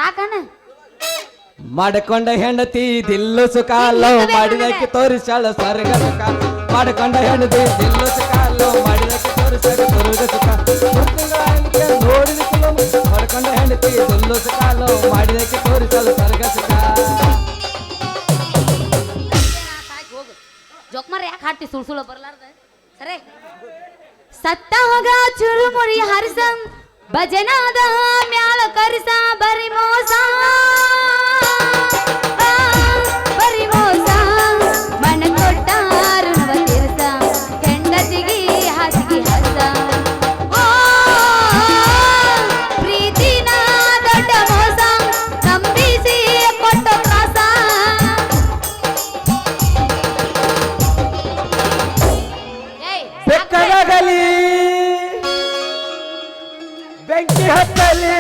ಸಾಕಣ್ಣ ಮಾಡಿಕೊಂಡ ಹೆಂಡತಿ ದಿಲ್ಲು ಸುಖಾಲೋ ಮಾಡಿದಕ್ಕೆ ತೋರಿಸಾಳ ಸ್ವರ್ಗ ಸುಖ ಮಾಡಿಕೊಂಡ ಹೆಂಡತಿ ದಿಲ್ಲು ಸುಖಾಲೋ ಮಾಡಿದಕ್ಕೆ ತೋರಿಸಾಳ ಸ್ವರ್ಗ ಸುಖ ನೋಡಿದಕ್ಕೆ ಮಾಡಿಕೊಂಡ ಹೆಂಡತಿ ದಿಲ್ಲು ಸುಖಾಲೋ ಮಾಡಿದಕ್ಕೆ ತೋರಿಸಾಳ ಸ್ವರ್ಗ ಸುಖ ಜೋಕ್ಮಾರ ಯಾಕೆ ಹಾಡ್ತಿ ಸುಳ್ ಸುಳ ಬರ್ಲಾರ್ದ ಸರಿ ಸತ್ತ ಹೋಗ ಚುರುಮುರಿ ಹರಿಸ ಭಜನಾದ ಮ್ಯಾಲ ಕರಿಸ ಬರಿ ಮೋಸ ಬರಿ ಮೋಸ ಮನ ಕೊಟ್ಟಾರು ನವ ತಿರ್ಸ ಹೆಂಡತಿಗೆ ಹಾಸಿಗೆ ಹಸ ಪ್ರೀತಿನ ದೊಡ್ಡ ಮೋಸ ನಂಬಿಸಿ ಕೊಟ್ಟ ಪ್ರಾಸ ಬೆಕ್ಕದಾಗಲಿ ಬೆಂಕಿ ಹತ್ತಲಿ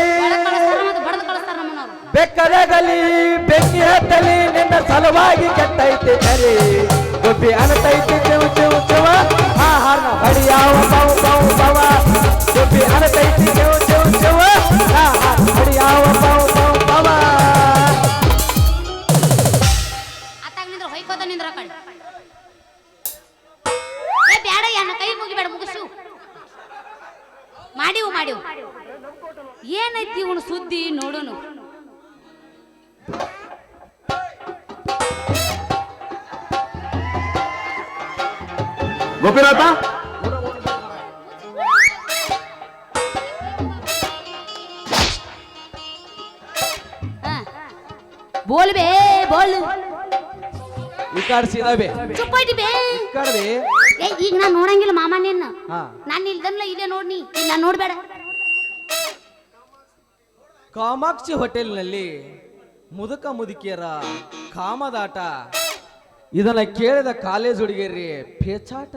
ಬೆಕ್ಕದಾಗಲಿ ಬೆಂಕಿ ಹತ್ತಲಿ ನಿನ್ನ ಸಲುವಾಗಿ ಕೆಟ್ಟೈತಿ ಕರಿ ಗುಬ್ಬಿ ಅನತೈತಿ ಚಿವ್ ಚಿವ್ ಚಿವ ಆ ಹಾರ್ನ ಬಡಿಯಾವ ಬೌ ಬೌ ಬವ ಗುಬ್ಬಿ ಅನತೈತಿ ಚಿವ್ ಚಿವ್ ಚಿವ ಆ ಹಾರ್ನ ಬಡಿಯಾವ ಬೌ ಬೌ ಬವ ಆತಾಗ ನಿಂದ್ರ ಹೊಯ್ಕೋತ ನಿಂದ್ರ ಕಣ್ ಏ ಬ್ಯಾಡ ಯಾನ ಕೈ ಮುಗಿಬೇಡ ಮುಗಿಸು ಮಾಡಿವು ಏನೈತಿ ಇವನು ಸುದ್ದಿ ನೋಡುನು ಗೋಪಿನಾಥ ಬೋಲ್ ಬೇ ಬೋಲ್ ಈ ಕಾಡ್ ಸೀದಾ ಬೇ ಚುಪ್ಪಾಯ್ತಿ ಬೇ ಈ ಕಾಡ್ ಬೇ ಏ ಈಗ ನಾ ನೋಡಂಗಿಲ್ಲ ಮಾಮ ನಿನ್ನ ಹಾ ನಾನು ಇಲ್ದನ್ಲ ಇಲ್ಲೇ ನೋಡ್ನಿ ಇಲ್ಲ ನೋಡ್ಬೇಡ ಕಾಮಾಕ್ಷಿ ಹೋಟೆಲ್ನಲ್ಲಿ ಮುದುಕ ಮುದುಕಿಯರ ಕಾಮದಾಟ ಇದನ್ನ ಕೇಳಿದ ಕಾಲೇಜ್ ಹುಡುಗಿಯರಿ ಪೇಚಾಟ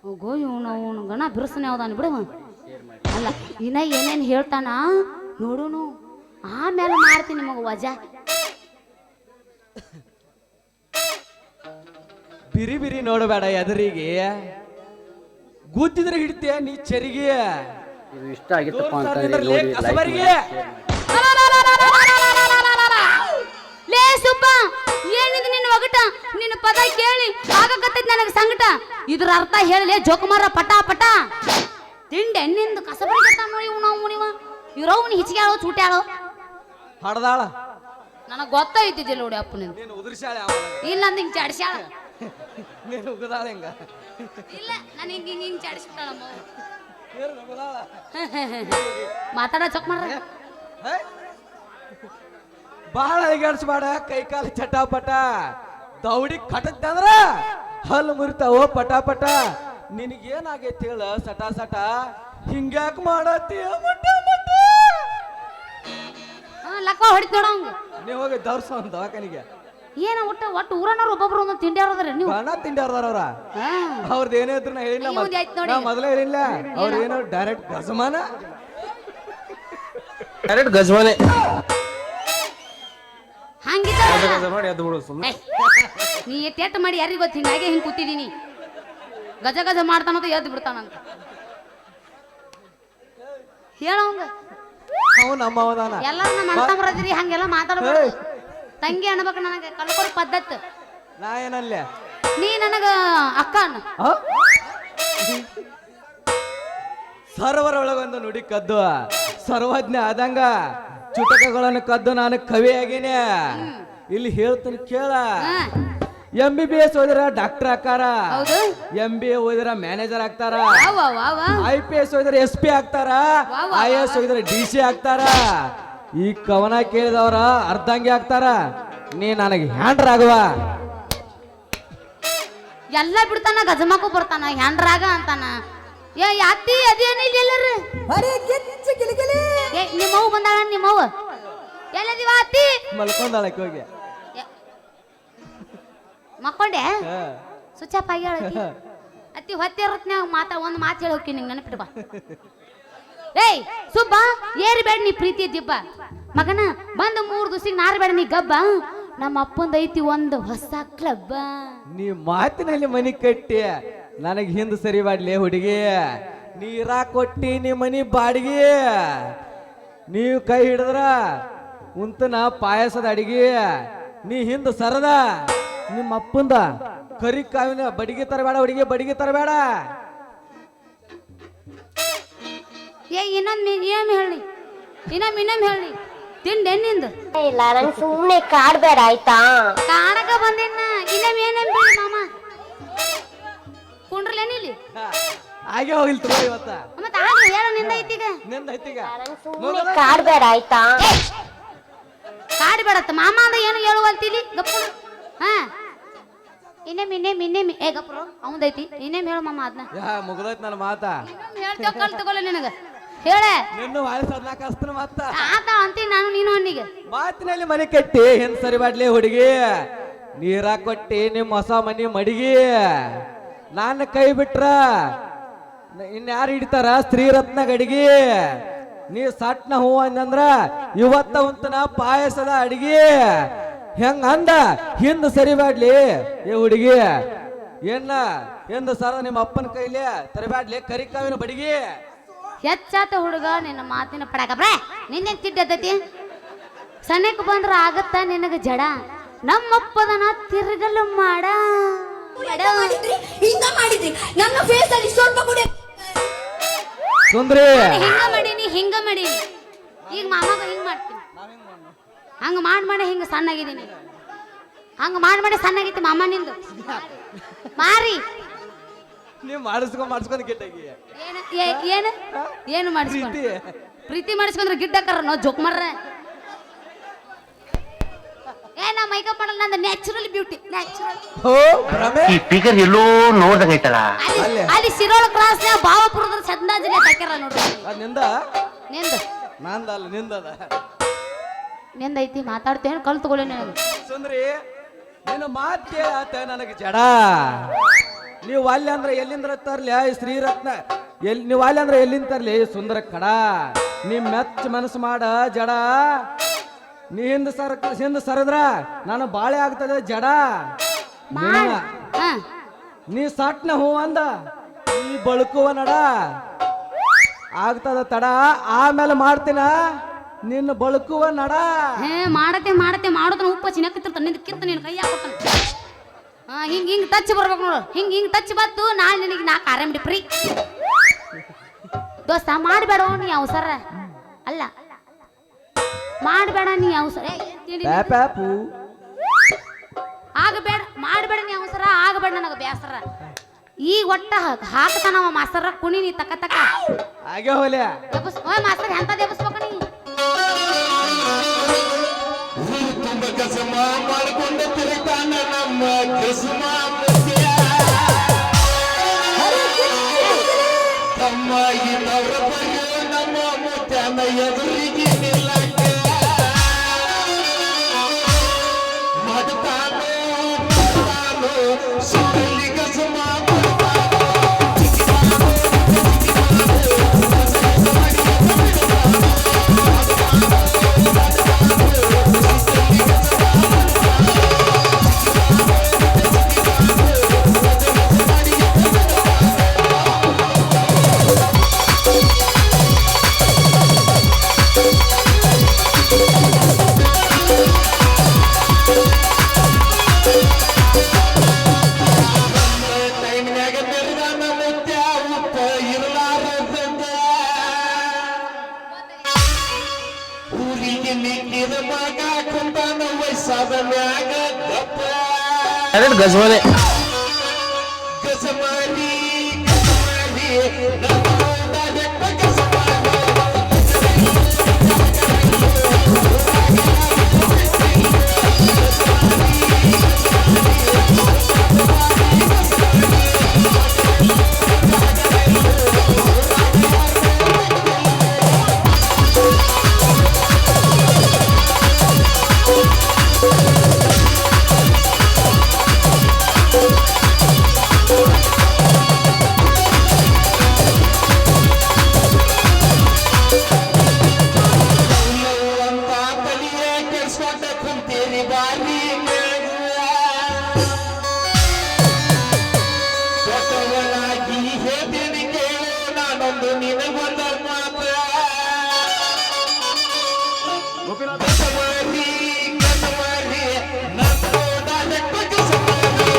ಹೋಗೋ ಇವನು ಗಣ ಬಿರುಸನೆ ಯಾವ್ದಾನ ಬಿಡವ ಅಲ್ಲ ಇನ್ನ ಏನೇನು ಹೇಳ್ತಾನ ನೋಡುನು ಆಮೇಲೆ ಮಾಡ್ತೀನಿ ಮಗ ವಜಾ ಬಿರಿ ಬಿರಿ ನೋಡಬೇಡ ಎದುರಿಗೆ ಗುದ್ದಿದ್ರೆ ಹಿಡ್ತೀಯ ನೀ ಚರಿಗೆ ಇದು ಇಷ್ಟ ಆಗಿತ್ತಪ್ಪ ಅಂತಂದ್ರೆ ನೋಡಿ ಕಸಬರಿಗೆ ಲೇ ಸುಬ್ಬ ಏನಿದು ನಿನ್ನ ಒಗಟ ನಿನ್ನ ಪದ ಕೇಳಿ ಆಗಕತ್ತೈತಿ ನನಗೆ ಸಂಕಟ ಇದ್ರ ಅರ್ಥ ಹೇಳಲೇ ಜೋಕುಮಾರ ಪಟ ಪಟ ತಿಂಡೆ ನಿಂದು ಕಸಬರಿಗೆ ನೋಡಿ ಇವ್ನಿವ ಇವ್ರವ್ನ ಹಿಚ್ಕ್ಯಾಳೋ ಚೂಟ್ಯಾಳೋ ಹಡ್ದಾಳ ನನಗೆ ಗೊತ್ತಾಯ್ತಿದ್ದಿಲ್ಲ ನೋಡಿ ಅಪ್ಪ ನಿಂದು ನೀನು ಉದುರ್ಸಾಳೆ ಇಲ್ಲ ಅಂದ ಹಿಂಗೆ ಚಾಡಿಸ್ಯಾಳ ನೀನು ಉಗದಾಳ ಹೆಂಗ ಇಲ್ಲ ನಾನು ಹಿಂಗೆ ಹಿಂಗೆ ಹಿಂಗೆ ಚಾಡಿಸ್ಬಿಟ್ಟಾಳಮ್ಮ ನೀನು ಉಗದಾಳ ಮಾತಾಡ ಚೊಕ್ ಮಾಡ್ರ ಬಹಳ ಅಳಿಗಾಡ್ಸ್ಬೇಡ ಕೈ ಕಾಲು ಚಟಾಪಟ ದೌಡಿ ಕಟಕ್ತಂದ್ರ ಹಲ್ಲು ಮುರಿತಾವೋ ಪಟ ಪಟ ನಿನಗೇನಾಗೈತಿ ಹೇಳ ಸಟ ಸಟ ಹಿಂಗ್ಯಾಕ್ ಮಾಡತ್ತೀಯ ಮಟ ಮಟ ಲಕ್ಕ ಹೊಡಿತ್ ನೋಡ ಅವಂಗ ನೀವು ಹೋಗಿ ದರ್ಸ ಒಂದು ದವಾಖಾನಿಗೆ ಏನ ಒಟ್ಟು ಊರನವ್ರು ಒಬ್ಬೊಬ್ರು ಒಂದೊಂದು ತಿಂಡಿ ಅವ್ರದ್ರಿ ನೀವು ಬಣ ತಿಂಡಾರ್ದಾರ ಅವ್ರ ಹಾ ಅವ್ರದ್ದು ಏನೇ ಇದ್ರು ನಾ ಹೇಳಿಲ್ಲ ಇವ್ನ್ದ್ ಆಯ್ತ್ ನೋಡಿ. ನಾ ಮೊದಲೇ ಹೇಳಿಲ್ಲ ಅವ್ರ ಏನೋ ಡೈರೆಕ್ಟ್ ಗಜಮಾನ ಡೈರೆಕ್ಟ್ ಗಜವಾನೆ ಹಂಗಿದ್ದ ಮಾಡಿ ಎದ್ದು ಬಿಡು ಸುಮ್ಮನೆ ನೀ ಎಟ್ಟೆಟ್ಟು ಮಾಡಿ ಯಾರಿಗ ಗೊತ್ತ ಹಿಂಗಾಗಿ ಹಿಂಗ್ ಕೂತಿದೀನಿ ಗಜ ಗಜ ಮಾಡ್ತಾನಂತ ಎದ್ದು ಬಿಡ್ತಾನಂತ ಹೇಳವಂಗ ಅವ್ ನಮ್ಮ ಅವದಾನ ಎಲ್ಲಾರು ನಮ್ಮ ಅಣ್ಣ ತಮ್ಮರದಿರಿ ಹಂಗೆಲ್ಲ ಮಾತಾಡ್ಬಾರ್ದು ತಂಗಿ ಅನ್ಬೇಕು ನನಗೆ ಕಳ್ಕೊಡ ಪದ್ಧತಿ ನಾ ಏನಲ್ಲೇ ನೀ ನನಗ ಅಕ್ಕ ಅನ್ನ ಸರ್ವರ ಒಳಗೊಂದು ನುಡಿ ಕದ್ದು ಸರ್ವಜ್ಞ ಆದಂಗ ಚುಟಕಗಳನ್ನು ಕದ್ದು ನಾನು ಕವಿ ಆಗೇನೆ ಇಲ್ಲಿ ಹೇಳ್ತೀನಿ ಕೇಳ MBBS ಓದಿರ ಡಾಕ್ಟರ್ ಆಕಾರ ಹೌದು MBA ಓದಿರ ಮ್ಯಾನೇಜರ್ ಆಗ್ತಾರ ವಾ ವಾ ವಾ IPS ಓದಿರ SP ಆಗ್ತಾರ IAS ಓದಿರ DC ಆಗ್ತಾರ ಈ ಕವನ ಕೇಳಿದವ್ರ ಅರ್ಧಂಗಿ ಆಗ್ತಾರ ನೀ ನನಗೆ ಹ್ಯಾಂಡ್ರಾಗವ ಎಲ್ಲ ಬಿಡ್ತಾನ ಗಜಮಾಕು ಬರ್ತಾನ ಹ್ಯಾಂಡ್ರಾಗ ಅಂತಾನ ಏ ಯಾತಿ ಅದೇನಿಲ್ಲ ಎಲ್ಲರು ಏ ನಿಮ್ಮವ್ವ ಬಂದಾಳ ನಿಮ್ಮವ್ವ ಎಲ್ಲದಿವ ಅತ್ತಿ ಮಲ್ಕೊಂಡಾಳಕ್ಕೆ ಹೋಗಿ ಮಕ್ಕೊಂಡೆ ಸುಚ್ಚಪ್ಪ ಆಗ್ಯಾಳ ಅತ್ತಿ ಹೊತ್ತೆ ಇರತ್ನ್ಯಾಗ ಒಂದು ಮಾತು ಹೇಳಿ ಹೋಗಿ ನಿಂಗೆ ನೆನಪಿಟ್ಟು ಬಾ ಏಯ್ ಸುಬ್ಬ ಏರಿ ಬೇಡ ನೀ ಪ್ರೀತಿ ದಿಬ್ಬ ಮಗನ ಬಂದ 3 ದಿವಸಿಗೆ ನಾರು ಬೇಡ ನೀ ಗಬ್ಬ ನಮ್ಮ ಅಪ್ಪಂದ ಐತಿ ಒಂದು ಹೊಸ ಕ್ಲಬ್ ನೀ ಮಾತಿನಲ್ಲಿ ಮನಿ ಕಟ್ಟಿ ನನಗೆ ಹಿಂದ್ ಸರಿ ಮಾಡ್ಲಿ ಹುಡುಗಿ ನೀರ ಕೊಟ್ಟಿ ನೀ ಮನಿ ಬಾಡಿಗೆ ನೀವು ಕೈ ಹಿಡಿದ್ರ ಉಂತನ ಪಾಯಸದ ಅಡಿಗೆ ನೀ ಹಿಂದ ಸರದ ನಿಮ್ಮ ಅಪ್ಪಂದ ಕರಿ ಕಾವಿನ ಬಡಿಗೆ ತರಬೇಡ ಹುಡುಗಿ ಬಡಿಗೆ ತರಬೇಡ. ಏ ಇನ್ನೊಮ್ಮೆ ಹೇಳಿ ಇನ್ನೊಮ್ಮೆ ಹೇಳಿ ತಿಂಡೆ ನಿಂದು ಇಲ್ಲ ನಂಗೆ ಸುಮ್ಮನೆ ಕಾಡ್ಬೇಡ ಆಯ್ತಾ? ಕಾಡಕ ಬಂದಿನ ಇನ್ನೊಮ್ಮೆ ಏನೇನ್ ಬೇಡ ಮಾಮ ಕುಂಡ್ರಲೇನಿಲ್ಲಿ ಹಾಗೆ ಹೋಗಿಲ್ ತಗೋ ಇವತ್ತ. ಮತ್ತೆ ಆಗ ಹೇಳ ನಿಂದ ಐತಿಗ ನಿಂದ ಐತಿಗ ನಂಗೆ ಸುಮ್ಮನೆ ಕಾಡ್ಬೇಡ ಆಯ್ತಾ? ಕಾಡ್ಬೇಡತ್ತ ಮಾಮ ಅಂದ ಏನು ಹೇಳುವಲ್ತಿಲಿ ಗಪ್ಪ. ಹಾ ಇನ್ನೇಮಿ ಏ ಗಪ್ರು ಅವಂದೈತಿ ಇನ್ನೇಮ್ ಹೇಳು ಮಾಮ ಅದನ್ನ. ಯಾ ಮುಗ್ದೈತ್ ನನ್ನ ಮಾತಾ. ಹೇಳ್ತೇವ ಕಲ್ ತಗೊಳ್ಳಿ ನಿನಗ ಹೇಳೆ ನಿನ್ನ ವಾಯಸದ್ನಾಕ ಅಸ್ತನ ಮಾತ ಆತ ಅಂತೀನಿ ನಾನು ನೀನು ಅನ್ನಿಗೆ ಮಾತಿನಲ್ಲಿ ಮನೆ ಕಟ್ಟಿ ಹೆಣ್ ಸರಿ ಬಾಡ್ಲಿ ಹುಡುಗಿ ನೀರ ಕೊಟ್ಟಿ ನಿಮ್ಮ ಹೊಸ ಮನಿ ಮಡಿಗಿ ನಾನು ಕೈ ಬಿಟ್ರ ಇನ್ಯಾರು ಹಿಡಿತಾರ ಸ್ತ್ರೀ ರತ್ನ ಗಡಿಗೆ ನೀ ಸಟ್ನ ಹೂ ಅಂದ್ರ ಇವತ್ತ ಉಂತನ ಪಾಯಸದ ಅಡಿಗೆ ಹೆಂಗ ಅಂದ ಹಿಂದ ಸರಿ ಬಾಡ್ಲಿ ಏ ಹುಡುಗಿ ಏನ ಎಂದು ಸರ ನಿಮ್ಮ ಅಪ್ಪನ ಕೈಲಿ ತರಬ್ಯಾಡ್ಲಿ ಕರಿ ಕಾವಿನ ಬಡಿಗೆ. ಹೆಚ್ಚಾತ ಹುಡುಗ ನಿನ್ನ ಮಾತಿನ ಪಡಕ ಬ್ರೇ ನಿನ್ನೇನ್ ತಿಡ್ಡತೈತಿ ಸಣ್ಣಕ್ಕೆ ಬಂದ್ರ ಆಗತ್ತ ನಿನಗ ಜಡ ನಮ್ಮಪ್ಪದನ ತಿರುಗಲು ಮಾಡ ಹಿಂಗ ಮಾಡಿದ್ರಿ ನನ್ನ ಫೇಸ್ ಅಲ್ಲಿ ಸ್ವಲ್ಪ ಕೂಡ ಸುಂದ್ರಿ ಹಿಂಗ ಮಾಡೀನಿ ಈಗ ಮಾಮಾಗ ಹಿಂಗ್ ಮಾಡ್ತೀನಿ ಹಂಗ ಮಾಡಿ ಹಿಂಗ ಸಣ್ಣಾಗಿದ್ದೀನಿ ಹಂಗ ಮಾಡಿ ಸಣ್ಣಾಗೈತಿ ಮಾಮ ನಿಂದು ಮಾರಿ ನೀವ್ ಮಾಡಿಸ್ಕೊಂಡ್ ಗಿಟ್ಟಾಗಿ ಏನು ಮಾಡಿಸ್ಕೊಂಡು ಪ್ರೀತಿ ಮಾಡಿಸ್ಕೊಂಡ್ರೆ ಗಿಡ್ಡಕ್ಕಾರ ನಾವು ಜೋಕ್ ಮಾಡ್ರ ನಾ ಮೈಕಪ್ ಮಾಡಲ್ಲ ನಂದು ನ್ಯಾಚುರಲ್ ಬ್ಯೂಟಿ ನ್ಯಾಚುರಲ್. ಈ ಫಿಗರ್ ಎಲ್ಲೋ ನೋಡ್ದಂಗೈತಲ್ಲ. ಅಲ್ಲಿ ಶಿರೋಳ ಕ್ರಾಸ್ ಭಾವಪುರದ ಚಂದಾಜಿಲೆ ಹಾಕ್ಯಾರ ನೋಡ್ರಿ. ನಿಂದೈತಿ ಮಾತಾಡ್ತೇನೆ ಕಲ್ ತಗೊಳ್ಳಿ ನನಗೆ. ಸುಂದ್ರಿ ನಿನ್ನ ಮಾತು ಕೇಳಾತ ನನಗೆ ಜಡ. ನೀವು ಅಲ್ಲಿ ಅಂದ್ರೆ ಎಲ್ಲಿಂದ್ರ ತರ್ಲಿ ಶ್ರೀರತ್ನ ನೀವು ಅಲ್ಲಿ ಅಂದ್ರೆ ಎಲ್ಲಿಂದ ತರ್ಲಿ ಸುಂದರ ಕಡ. ನೀ ಮೆಚ್ಚ ಮನಸ್ಸು ಮಾಡ ಜಡ. ನೀ ಹಿಂದ ಸರದ್ರ ನಾನು ಬಾಳೆ ಆಗ್ತದೆ ಜಡ. ನೀ ಸಟ್ನ ಹೂ ಅಂದ ನೀ ಬಳುಕುವ ನಡ ಆಗ್ತದ ತಡ ಆಮೇಲೆ ಮಾಡ್ತೀನ ನಿನ್ನ ಬಳುಕುವ ನಡ. ಮಾಡತ್ತೆ ಮಾಡೋದನ್ನ ಉಪ್ಪ ಚಿನ್ನಕ್ಕಿರ್ತ ನಿಂದ ನಿನ್ನ ಕೈ ಹಾಕೋತಾನ. ಹಿಂಗ್ ಟಚ್ ಬರ್ಬೇಕು ನೋಡು. ಹಿಂಗ್ ಟಚ್ ಬತ್ತು ನಾಳೆ ನಿನಗೆ ನಾ ಆರಾಮ್ ಫ್ರೀ ದೋಸ್ತ. ಮಾಡಬೇಡ ನೀ ಅವಸರ ಅಲ್ಲ ಮಾಡಬೇಡ ನೀ ಅವಸರ ಆಗಬೇಡ ಮಾಡಬೇಡ ನೀ ಅವಸರ ಆಗಬೇಡ ನನಗೆ ಬೇಸರ. ಈಗ ಒಟ್ಟ ಹಾಕ್ತಾನವ ಮಾಸ್ತರ ಕುಣಿ ನೀ ತಕ್ಕ ಹಾಗೆ ಹೋಲೆ ಮಾಸ್ತರ್ ಎಂತ ದೇವಸ್ಬೇಕ ನೀ ತುಂಬ ಕಸಮ ಮಾಡಿಕೊಂಡ ತಿರುಗಾನ ನಮ್ಮ ಕಸಮ ತಮ್ಮ ಇನ್ನವರ ಬಗ್ಗೆ ನಮ್ಮ ಮುತ್ಯಾನ ಎದುರಿಗೆ ನಿಲ್ಲಕ ಮಾಡ್ತಾನೋ ಸುಳ್ಳಿ ಕಸಮ ಅದೇ ಗಜವಾನೆ ಕಸಮಾರಿ ಕಸಮಾರಿ ನನ್ನೋಡಾದ ಕಸಮಾರಿ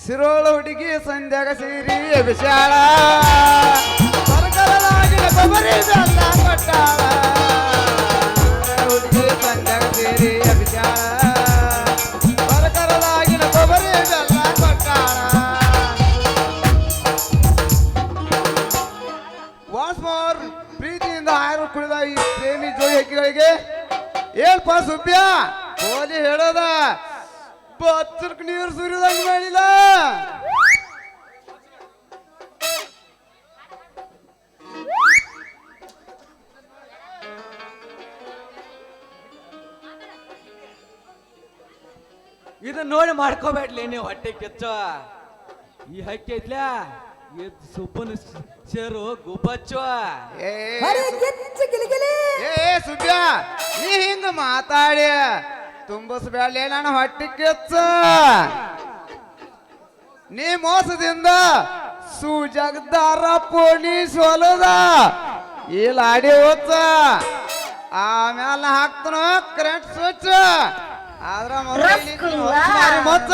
ಸಿರೋಳ ಹುಡುಗಿ ಸಂಧ್ಯಾಗ ಸೀರಿ ವಿಶಾಲ ಹೊರಗಲಾಗಿನ ಕೊಬ್ಬರಿ ಬೆಲ್ಲ ಕೊಟ್ಟಾಳ ಹುಡುಗಿ ಸಂಧ್ಯಾಗ ಸೀರಿ ವಿಶಾಲ ಹೊರಗಲಾಗಿನ ಕೊಬ್ಬರಿ ಬೆಲ್ಲ ಕೊಟ್ಟಾಳ ವಾನ್ಸ್ ಮೋರ್ ಪ್ರೀತಿಯಿಂದ ಹಾರು ಕುಳಿದ ಈ ಪ್ರೇಮಿ ಜೋಡಿ ಹಕ್ಕಿಗಳಿಗೆ ಏಳ್ಪ ಸುಬ್ಬ್ಯ ಹೋಲಿ ಹೇಳೋದ ಬಚ್ಚರ್ಕ್ ನೀರು ಸುರಿದಂಗ ಮಾಡಿಲ್ಲ ಇದನ್ನ ನೋಡಿ ಮಾಡ್ಕೋಬೇಡ್ಲಿ ನೀವು ಹೊಟ್ಟೆ ಕೆಚ್ಚ ಈ ಹಕ್ಕಿ ಐತ್ಲ ಇದು ಸುಬ್ಬನ ಸೇರು ಗುಬ್ಬಚ್ಚು ಏ ಸುಬ್ಬ್ಯ ನೀ ಹಿಂಗ ಮಾತಾಡಿ ತುಂಬಿಸ್ಬೇಡ ನಾನು ಹೊಟ್ಟೆ ಕೆಚ್ಚ ನೀ ಮೋಸದಿಂದ ಸುಜಗದಾರ ಪೊಲೀಸ್ ಹೊಲದ ಈ ಲಾಡಿ ಹೊಚ್ಚ ಆಮೇಲೆ ಹಾಕ್ತನ ಕರೆಂಟ್ ಸ್ವಿಚ್ ಆದ್ರ ಮೊಚ್ಚ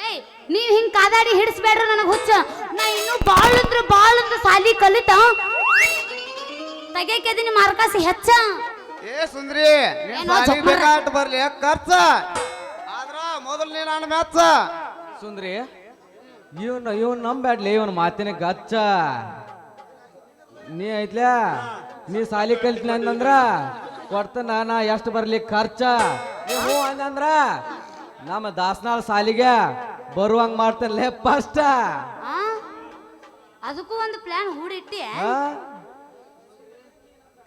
ಏಯ್ ನೀವ್ ಹಿಂಗ್ ಕಾದಾಡಿ ಹಿಡಿಸ್ಬೇಡ್ರ ನನಗ್ ಹುಚ್ಚ ನಾ ಇನ್ನು ಬಾಳ್ ಅಂದ್ರ ಸಾಲಿ ಕಲಿತ ತೆಗೆಕದಿನಿ ಮಾರ್ಕಾಸಿ ಹೆಚ್ಚ ಏ ಸುಂದ್ರಿ ನೀನ್ ಏನೋ ಸಾಲಿಗ್ ಜೊಕ್ಮಾರ. ಬೇಕಾಟ್ ಬರ್ಲಿ ಖರ್ಚ ಆದ್ರ ಮೊದಲು ನೀ ನಾನು ಮೆಚ್ಚ ಸುಂದ್ರಿ ಇವನ್ ನಂಬ್ಯಾಡ್ಲಿ ಇವನ್ ಮಾತಿನ ಗಚ್ಚ ನೀ ಐತ್ಲ ನೀ ಸಾಲಿ ಕಲ್ತಿನ ಅಂತಂದ್ರ ಕೊಡ್ತಾನ ನಾ ಎಷ್ಟು ಬರ್ಲಿ ಖರ್ಚ ನೀ ಹ್ಞೂ ಅಂದ್ರ ನಮ್ಮ ದಾಸನಾಳ್ ಸಾಲಿಗೆ ಬರುವಂಗ್ ಮಾಡ್ತಾನಲ್ಲೇ ಫಸ್ಟ್ ಆ? ಅದಕ್ಕೂ ಒಂದು ಪ್ಲಾನ್ ಹೂಡಿಟ್ಟಿ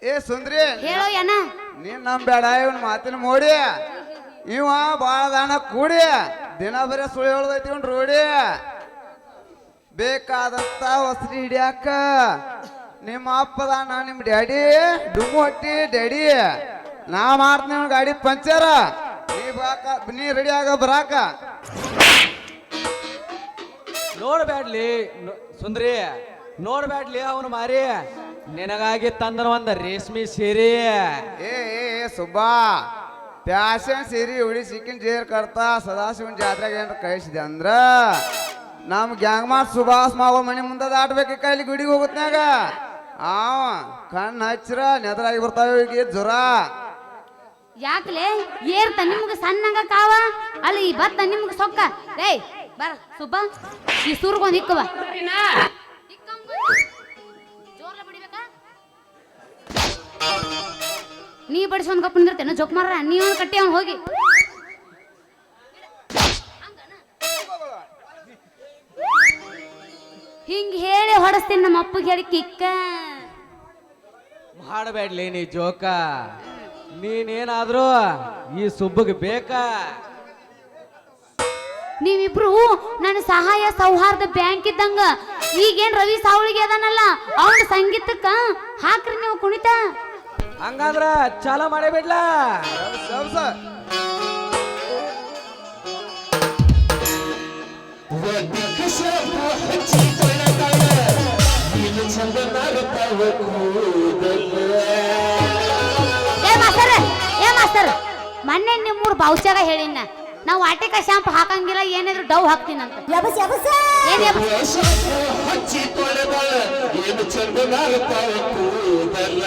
ಏ ಸುಂದ್ರಿ ಹೇಳೋ ಏನ ನೀನ್ ನಂಬೇಡ ಇವನ್ ಮಾತಿನ ಮೋಡಿ ಇವ ಬಾಳ ದಾನ ಕೂಡಿ ದಿನ ಬರೀ ಸುಳ್ಳು ಹೇಳದೈತಿ ಇವ್ನ್ ರೂಢಿ ಬೇಕಾದಂತ ಹೊಸ್ರಿ ಹಿಡಿಯಾಕ ನಿಮ್ಮ ಅಪ್ಪದಾನ ನಿಮ್ ಡ್ಯಾಡಿ ಡುಮ್ಮು ಹೊಟ್ಟಿ ಡ್ಯಾಡಿ ನಾ ಮಾಡ್ತೀನಿ ಇವ್ನ್ ಗಾಡಿ ಪಂಚರ ನೀ ರೆಡಿ ಆಗ ಬರಾಕ ನೋಡ್ಬ್ಯಾಡ್ಲಿ ಸುಂದ್ರಿ ನೋಡ್ಬ್ಯಾಡ್ಲಿ ಅವನು ಮಾರಿ ನಿನಗಾಗಿ ತಂದನ ಒಂದ ರೇಷ್ಮೆ ಸೀರೆ ಏ ಸುಬ್ಬಾ ಪ್ಯಾಶನ್ ಸೀರಿ ಉಡಿ ಸಿಕ್ಕಿನ ಜೇರ್ ಕರ್ತಾ ಸದಾಶಿವನ್ ಜಾತ್ರೆಗೆ ಏನಾರ ಕಳಿಸಿದೆ ಅಂದ್ರ ನಮ್ ಗ್ಯಾಂಗ್ ಮಾರ್ ಸುಭಾಸ್ ಮಾವ ಮನೆ ಮುಂದೆ ದಾಟ್ಬೇಕು ಕೈಲಿ ಗುಡಿಗೆ ಹೋಗುತ್ನ್ಯಾಗ ಅವ ಕಣ್ಣು ಹಚ್ಚಿರ ನೆದರಾಗಿ ಬರ್ತಾವ ಈಗ ಜ್ವರ ಯಾಕಲೆ ಏರ್ತ ನಿಮ್ಗೆ ಸಣ್ಣಂಗ ಕಾವ ಅಲ್ಲಿ ಈ ಬತ್ತ ನಿಮ್ಗೆ ಸೊಕ್ಕ ಏಯ್ ಬರ ಸುಬ್ಬ ಈ ಸೂರ್ಗೊಂದ್ ಹಿಕ್ಕವ ಜೋರ್ಲ ಬಡಿಬೇಕಾ ನೀ ಬಡಿಸೊಂದ್ ಕಪ್ಪ ನಿಂದಿರ್ತೇನೆ ಜೋಕ್ ಮಾರ ನೀ ಒಂದು ಕಟ್ಟಿ ಅವ್ನು ಹೋಗಿ ಹಿಂಗ್ ಹೇಳಿ ಹೊಡಸ್ತೀನಿ ನಮ್ಮ ಅಪ್ಪಗೆ ಹೇಳಿ ಕಿಕ್ಕ ಮಾಡಬೇಡ್ಲಿ ನೀ ಜೋಕ ನೀನೇನಾದ್ರೂ ಈ ಸುಬ್ಬಗೆ ಬೇಕಾ ನೀವಿಬ್ರು ನನ್ನ ಸಹಾಯ ಸೌಹಾರ್ದ ಬ್ಯಾಂಕ್ ಇದ್ದಂಗ ಈಗೇನ್ ರವಿ ಸಾವಳಿಗೆ ಅದಾನಲ್ಲ ಅವನ ಸಂಗೀತಕ್ಕ ಹಾಕ್ರಿ ನೀವು ಕುಣಿತ ಹಂಗಾದ್ರ ಚಾಲ ಮಾಡೇಬಿಡ್ಲಾ ಏ ಮಾಸ್ತರ್ ಮೊನ್ನೆ ನಿಮ್ಮೂರ್ ಬೌಚಾಗ ಹೇಳಿನ ನಾವು ವಾಟಿಕ ಶಾಂಪು ಹಾಕಂಗಿಲ್ಲ ಏನಾದ್ರು ಡವ್ ಹಾಕ್ತೀನಂತ ಏನ್ ಯಬಸ್? ಹಚ್ಚಿ ತೊಳೆದಳ ಏನು ಚಂದನಾಗುತ್ತಾವ ಕೂದಲ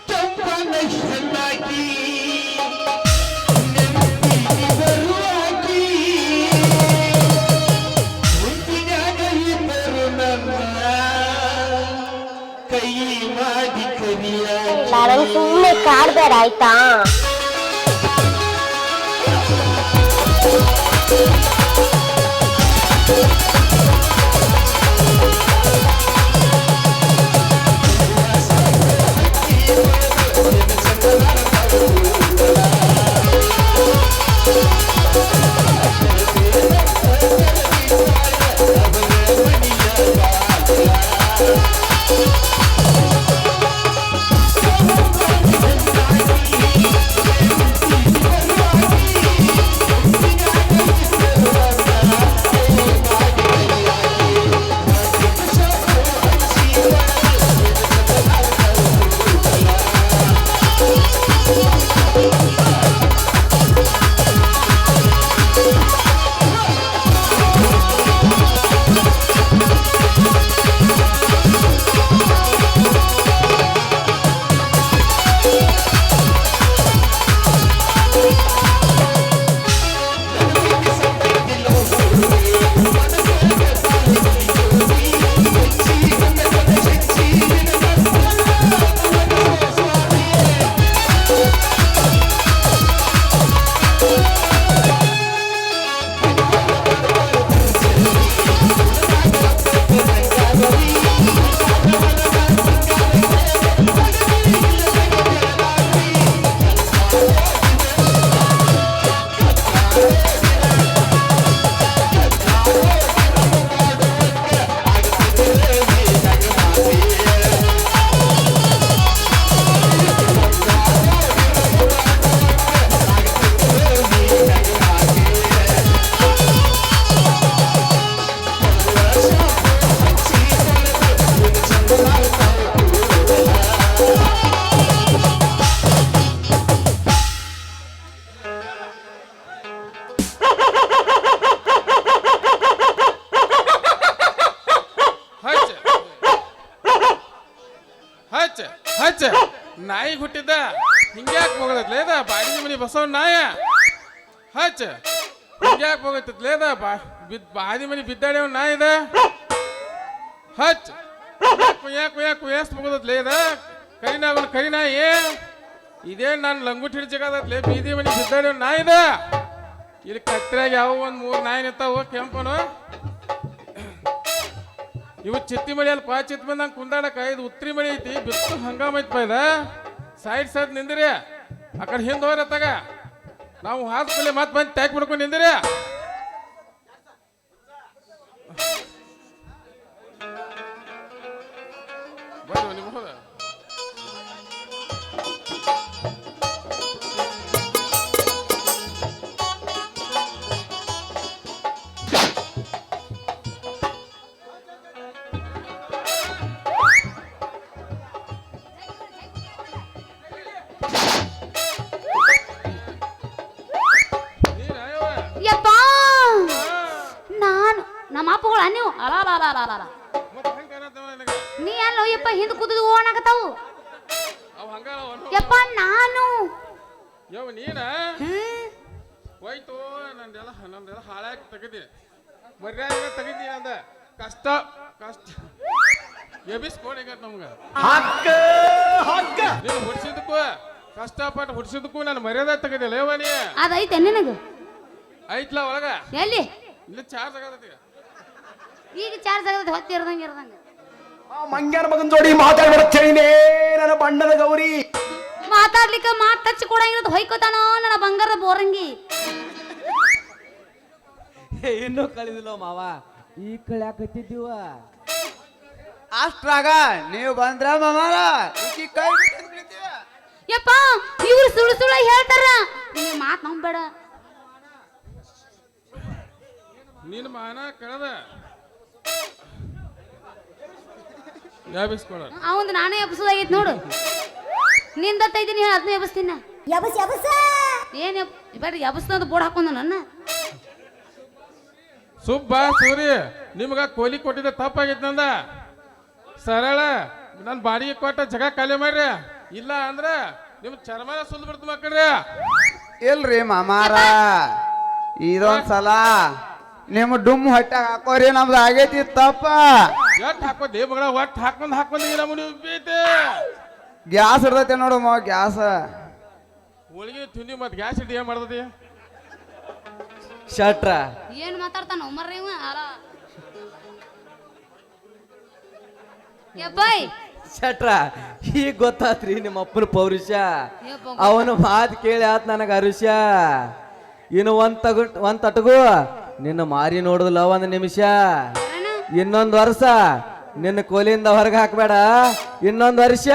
ಕೆಂಪನ ಹೆಣ್ಣಾಕಿ ನೆನಪಿಗೆ ಬರುವಾಕಿ ಹುಟ್ಟಿನ್ಯಾಗ ಇದ್ದರು ನನ್ನ ಕೈ ಮಾಡಿ ಕರಿಯ ಎಲ್ಲಾರನ್ ಸುಮ್ನೆ ಕಾಡ್ಬೇಡ ಆಯ್ತಾ ಹಚ್ಚ ಹಚ್ಚ ಹಚ್ಚ ನಾಯಿ ಹುಟ್ಟಿದ್ದ ಹಿಂಗ್ಯಾಕ್ ಹೋಗತ್ಲೇದ ಬಾಡಿಗೆ ಮನಿ ಬಸವ ನಾಯ ಹಚ್ಚ ಹಿಂಗ್ಯಾಕ್ ಹೋಗತ್ತಲೇದ ಬಾದಿ ಮನಿ ಬಿದ್ದಾಡ್ಯವ ನಾಯಿದ ಹಚ್ಚ ಕುಯ್ಯಾಕ್ ಹೋಗತ್ಲೇದ ಕರಿ ನಾಯಿ ಇದೇನ್ ನಾನು ಲಂಗುಟ್ ಹಿಡ್ಜಗತ್ಲೇ ಬೀದಿ ಮನಿ ಬಿದ್ದಾಡ್ಯವ ನಾಯಿದ ಇಲ್ಲಿ ಕತ್ರಾಗ ಯಾವ ಒಂದ್ 3 ನಾಯಿ ನಿಂತಾವ ಕೆಂಪನು ಇವು ಚಿತ್ತಿ ಮಳಿ ಅಲ್ಪ ಚಿತ್ ಬಂದಂಗೆ ಕುಂದಾಡಕ ಇದು ಉತ್ರಿ ಮಳಿ ಐತಿ ಬಿತ್ತು ಹಂಗಾಮ ಐತಿ ಇದ ಸೈಡ್ ನಿಂದಿರಿ ಆ ಕಡೆ ಹಿಂದೆ ಹೋಗ್ರ ತಗ ನಾವು ಹಾಸ್ಪಿಟಲ್ ಮತ್ತೆ ಬಂದು ಟ್ಯಾಕ್ ಬಿಡ್ಕೊಂಡು ನಿಂದಿರಿ ಬರ್ರಿ ನಿಮ್ಮ ಹೋದ ಯಪ್ಪ ನಾನು ನಮ್ಮ ಅಪ್ಪಗಳು ನೀವು ಅಲ ನೀ ಅಲ್ಲೋ ಯಪ್ಪ ಹಿಂದ್ ಕುದ್ದು ಓಣಾಕತ್ತಾವು ಯಪ್ಪ ನಾನು ಯವ್ ನೀನ ಹೋಯ್ತು ನಂದೆಲ್ಲ ಹಾಳಾಗಿ ತೆಗದಿ ಮರ್ಯಾದ ತೆಗಿದಿ ಅಂದ ಕಷ್ಟ ಎಬಿಸ್ಕೊಡಿಗ ನಮ್ಗ ನೀನು ಹುಡ್ಸಿದಕ್ಕೂ ಕಷ್ಟಪಟ್ಟು ಹುಡ್ಸಿದಕ್ಕೂ ನಾನು ಮರ್ಯಾದೆ ತೆಗದಿಲ್ಲ ಯವ್ವ ನೀ ಅದೈತೆ ನಿನಗ ಐತ್ಲ ಒಳಗ ಎಲ್ಲಿ ಇಲ್ಲಿ ಚಾರ್ಜ್ ಆಗತೈತಿ ಈಗ ಚಾರ್ಜ್ ಆಗತ್ತೆ ಹೊತ್ತಿ ಇರ್ದಂಗೆ ಮಂಗ್ಯಾನ ಮಗನ್ ಜೋಡಿ ಮಾತಾಡ್ಬಿಡ್ತೇನೆ ನನ್ನ ಬಣ್ಣದ ಗೌರಿ ಮಾತಾಡ್ಲಿಕ್ಕೆ ಮಾತ್ ಟಚ್ ಕೊಡಂಗಿರೋದು ಹೊಯ್ಕೋತಾನೋ ನನ್ನ ಬಂಗಾರದ ಬೋರಂಗಿ ಇನ್ನೂ ಕಳಿದಿಲ್ಲ ಮಾವ ಈ ಕಳ್ಯಾಕತ್ತಿದ್ದೀವ ಅಷ್ಟ್ರಾಗ ನೀವು ಬಂದ್ರ ಮಾಮಾರ ಈಕಿ ಕೈ ಬಿಟ್ಟು ಬಿಡ್ತೀವ. ಯಪ್ಪ ಇವ್ರು ಸುಳ್ಳು ಹೇಳ್ತಾರ ನೀವು ಮಾತ್ ನಂಬೇಡ ನಿನ್ನ ಮಾನ ಕಳೆದ ಯಾಬಿಸ್ಕೊಳ ಅವಂದು ನಾನೇ ಎಬ್ಸೋದಾಗೈತಿ ನೋಡು ನಿಂದತ್ತೈತೀನಿ ಹೇಳಿ ಅದನ್ನ ಎಬ್ಸ್ತೀನ ಏನ್ ಬೇಡ ಎಬ್ಸ್ತದ ಬೋರ್ಡ್ ಹಾಕೊಂಡ ನನ್ನ ಸುಬ್ಬ ಸೂರಿ ನಿಮ್ಗ ಕೋಲಿ ಕೊಟ್ಟಿದ್ದ ತಪ್ಪಾಗೈತಿ ನಂದ ಸರಳ ನನ್ನ ಬಾಡಿಗೆ ಕೊಟ್ಟ ಜಗ ಖಾಲಿ ಮಾಡ್ರಿ ಇಲ್ಲ ಅಂದ್ರ ನಿಮ್ ಚರ್ಮನ ಸುಲ್ದು ಬಿಡ್ತು ಮಕ್ಕಳ್ರಿ ಇಲ್ರಿ ಮಾಮಾರ ಇದೊಂದ್ಸಲ ನಿಮ್ಮ ಡುಮ್ ಹೊಟ್ಟೆ ಹಾಕೋರಿ ನಮ್ದು ಆಗೈತಿ ತಪ್ಪ ಎಟ್ ಹಾಕೋದಿ ಮಗಳ ಒಟ್ಟು ಹಾಕೊಂಡ್ ನಮ್ಮನಿ ಉಬ್ಬೈತೆ ಗ್ಯಾಸ್ ಇರ್ತೈತೆ ನೋಡು ಮಾವ ಗ್ಯಾಸ್ ಹೋಳಿಗೆ ತಿಂದಿ ಮತ್ತೆ ಗ್ಯಾಸ್ ಇಟ್ಟು ಏನ್ ಮಾಡ್ತತಿ ಶಟ್ರ ಏನ್ ಮಾತಾಡ್ತಾನ ಉಮರ್ರಿ ಇವ ಅಲ ಯಪ್ಪಾಯ್ ಶಟ್ರ ಈಗ ಗೊತ್ತಾತ್ರಿ ನಿಮ್ಮ ಅಪ್ಪನ ಪೌರುಷ ಅವನ ಮಾತು ಕೇಳಿ ಆತ್ ನನಗ ಅರುಷ ಇನ್ನು ಒಂದ್ ತಟಗು ನಿನ್ನ ಮಾರಿ ನೋಡುದಿಲ್ಲ 1 ನಿಮಿಷ ಇನ್ನೊಂದು ವರ್ಷ ನಿನ್ನ ಕೋಲಿಯಿಂದ ಹೊರಗೆ ಹಾಕ್ಬೇಡ ಇನ್ನೊಂದು ವರ್ಷ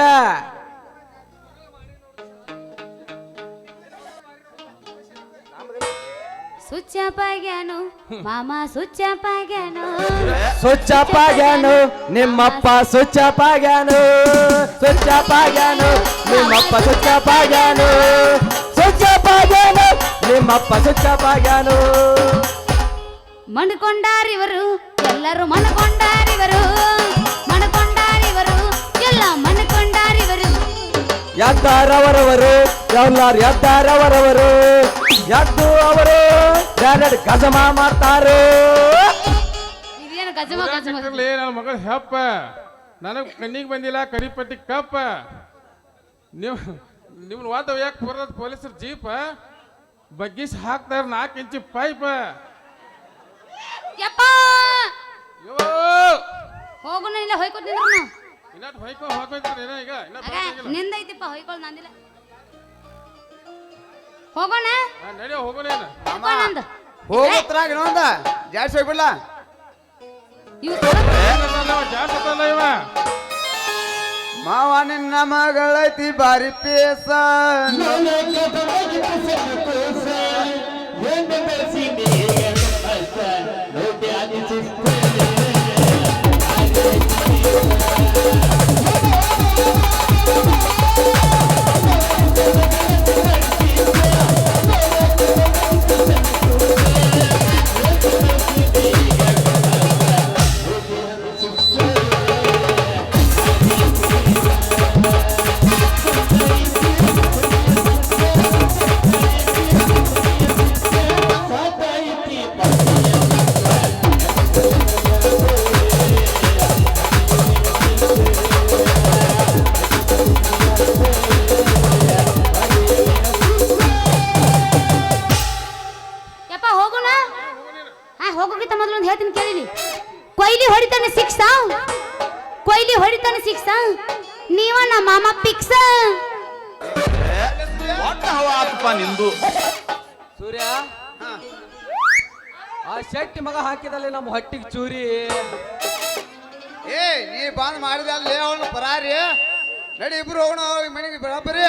ಸುಚ್ಚಪಾಗ್ಯಾನು ಮಾಮ ಸುಚ್ಚಪಾಗ್ಯಾನು ಸ್ವಚ್ಛಪಾಗ್ಯಾನು ನಿಮ್ಮಪ್ಪ ಸ್ವಚ್ಛಪಾಗ್ಯಾನು ಸ್ವಚ್ಛಪಾಗ್ಯಾನು ನಿಮ್ಮಪ್ಪ ಸ್ವಚ್ಛಪಾಗ್ಯಾನು ಸ್ವಚ್ಛಪಾಗ್ಯಾನು ನಿಮ್ಮಪ್ಪ ಸ್ವಚ್ಛಪಾಗ್ಯಾನು ಮಣ್ಕೊಂಡಾರಿವರು ಎಲ್ಲರೂ ಮಣ್ಕೊಂಡಾರಿವರು ಎಲ್ಲ ಮಣ್ಕೊಂಡಾರಿವರು ಎದ್ದಾರವರವರು ಎಲ್ಲಾರು ಎದ್ದಾರವರವರು ಎದ್ದು ಅವರು ಬ್ಯಾರೆಡ್ ಗಜಮ ಮಾಡ್ತಾರೋ ಇದೇನು ಗಜಮ ನನ್ನ ಮಗಳ ಹೆಪ್ಪ ನನಗ್ ಕಣ್ಣಿಗೆ ಬಂದಿಲ್ಲ ಕರಿಪಟ್ಟಿ ಕಪ್ಪ ನಿಮ್ನ ವಾದ ಯಾಕೆ ಬರೋದ್ ಪೊಲೀಸರು ಜೀಪ ಬಗ್ಗಿಸ್ ಹಾಕ್ತಾರ 4 ಇಂಚಿ ಪೈಪ್ ಯಪ್ಪ ಹೋಗೋಣ ಇಲ್ಲ ಹೊಯ್ಕೋತ ನಿಂದ್ರು ಇನ್ನೊಟ್ಟು ಹೋಗ್ತಾರೆ ಏನೋ ಈಗ ಇನ್ನೊಟ್ಟು ನಿಂದೈತಿಪ್ಪ ಹೊಯ್ಕೊಳ್ ನಂದಿಲ್ಲ ಹೋಗೋಣ ನಡೆಯೋ ಹೋಗೋಣ ಏನು ಹೋಗೋಣ ಅಂದ ಹೋಗತ್ರಾಗ ಇನ್ನೊಂದ ಜಾಸ್ತಿ ಹೋಗ್ಬಿಡ್ಲ ಇವ್ ಜಾಸ್ತಿ ಅಲ್ಲ ಇವ ಮಾವ ನಿನ್ನ ಮಗಳೈತಿ ಬಾರಿ ಪೇಸ ಯಪ್ಪ ಹೋಗೋಣ ಹೋಗೋಕ್ಕಿಂತ ಮೊದಲು ಒಂದು ಹೇಳ್ತೀನಿ ಕೇಳಿಲಿ ಕೊಯ್ಲಿ ಹೊಡಿತಾನೆ ಸಿಕ್ಸ ನೀವ ನಮ್ಮ ಮಾಮ ಪಿಕ್ಸ ನಿಂದು ಸೂರ್ಯ ಆ ಶೆಟ್ಟಿ ಮಗ ಹಾಕಿದಲ್ಲಿ ನಮ್ಮ ಹೊಟ್ಟಿಗೆ ಚೂರಿ ಏ ನೀ ಬಂದ್ ಮಾಡಿದ ಅಲ್ಲಿ ಅವಳು ಪರಾರಿ ನಡಿ ಇಬ್ರು ಹೋಗೋಣ ಮನೆಗೆ ಬರಾಬರಿ